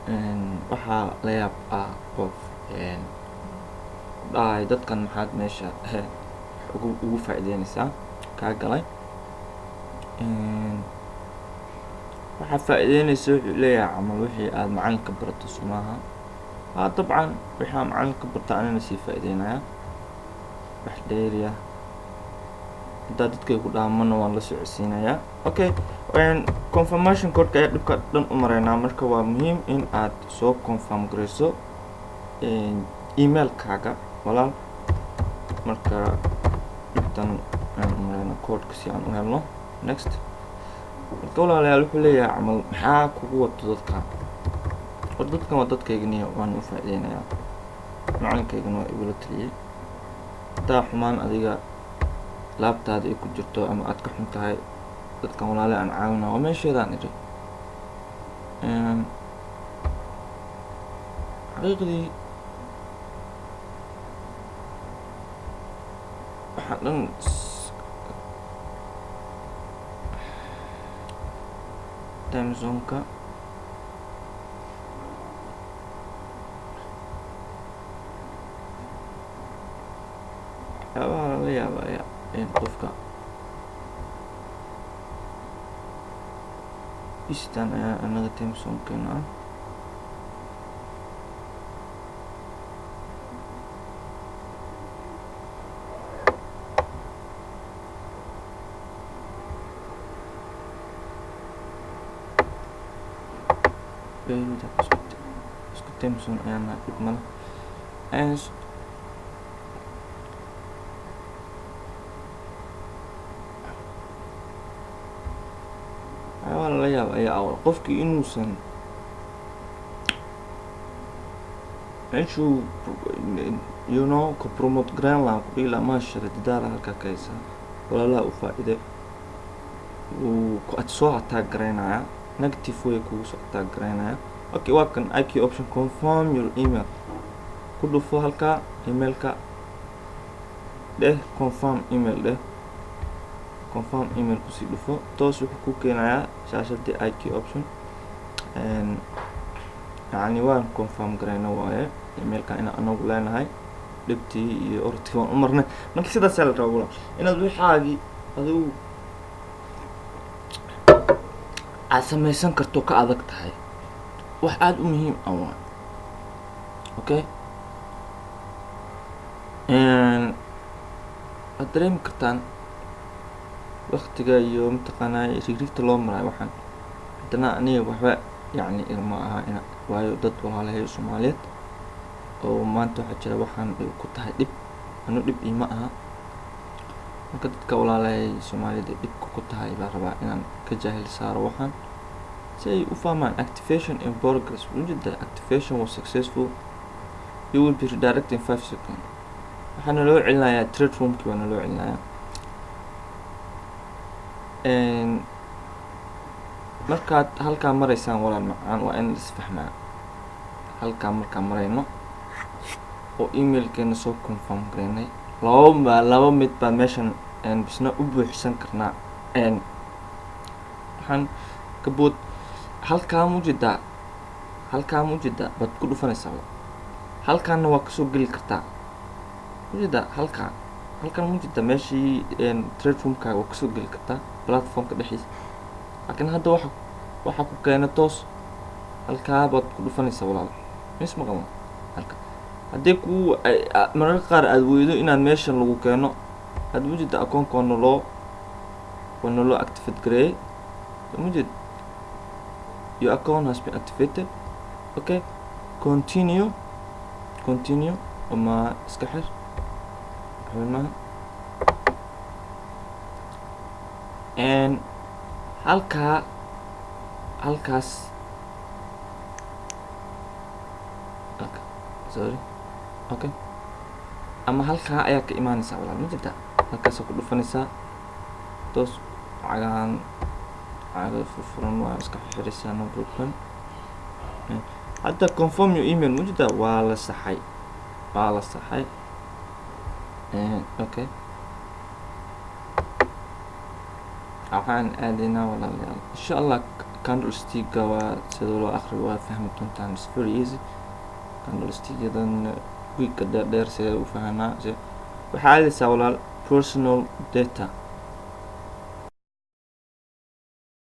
waxaa la yaab ah qof dhahay dadkan maxaad meesha ugu faa'iideynaysaa kaa galay waxaa faa'iideynaysa wuxuu leeyahay camal wixii aad macalinka barato sumaha dabcan waxaa macalinka barta anina sii faa'iideynaya wax dheeriya haddaa dadkay ku dhaamana waan la socodsiinayaa okay confirmation codeka ayaa dhibka dhan u maraynaa marka waa muhiim in aad soo confirm garayso emailkaaga walaal marka dhibtan aan u marayna codeka si aan u helno next marka walaalayaal wuxuu leeyahay camal maxaa kugu wato dadkan war dadkan waa dadkaygani waan u faa'iideynayaa macalinkaygana waa igula taliyey haddaa xumaan adiga laabtaada ay ku jirto ama aad ka xun tahay dadkan walaale aan caawina waa meesheedaan idhi xaqiiqdii waxaa dhan time zoneka waxyaabaha lala yaabaya qofka istan ayaa anaga time zonkeena ah isku time zone ayaana dhib male waxyaabaa lala yaab ayaa qofkii inuusan meeshuu ka promote greenland ku dhiila maashara didaala halkaa ka haysaa walaalaha u faa'iide wuu soo attack garaynaya negative way kugu soo attack garaynaya okay waa kan IQ option confirm your email ku dhufo halkaa emailka dheh confirm email dheh confirm email kusii dhufo toos wuxuu ku keenayaa shaashadii IQ option yacni waan confirm garayna waaye emailka inaan anagu leenahay dhibtii iyo ortii waan u marnay marka sidaasaa la rabaa inaad waxaagii adigu aad samaysan karto ka adag tahay wax aada u muhiim ah waa okay waad dareemi kartaan waqtiga iyo mataqaanaa rigrigta loo marayo waxaan haddana aniga waxba yacni ilma aha ina waayo dad walaalahay Soomaaliyeed oo maanta waxaa jira waxaan ku tahay dhib anu dhib iima aha marka dadka walaalahay Soomaaliyeed dhibka ku tahay baa rabaa inaan ka jaahil saaro waxaan si ay u fahmaan activation in progress wujida activation was successful you will be redirected in 5 seconds waxaana loo celinayaa trade roomkii waana loo celinayaa markaad halkaa maraysaan walaal macaan waa in isfahmaa halkaa markaan marayno oo emailkeena soo confirm garaynay laba mid baan meeshan bisna u buuxsan karnaa waxaan kabood halkaa mujida baad ku dhufanaysaa halkaana waa kasoo geli kartaa mujida halkan mujida meeshii trade roomkaaga waa kasoo geli kartaa platformka dhexdiisa laakiin hadda waxa ku keena toos halkaa baad ku dhufanaysaa walaal mis maqalna halka haddii ku mararka qaar aad weydo inaad meeshan lagu keeno aad mujida akoonka waana loo activate gareeyay mujid your account has been activated okay continue ama iska xir xubnaha and halkaas sorry okay ama halkaa ayaa ka imaanaysaa walaal ma jirta halkaas ku dhufanaysaa toos cagahan caga furfuran waa iska xiraysaa no problem hadda confirm your email ma jirta waa la saxay okay waxaan aadaynaa walaalayaal insha Allah candlestick waa sida loo akhriyo waa fahmi doontaan. It's very easy. Candlestick-yadan wiigga dheer see u fahanaa waxaa aadaysaa walaal personal data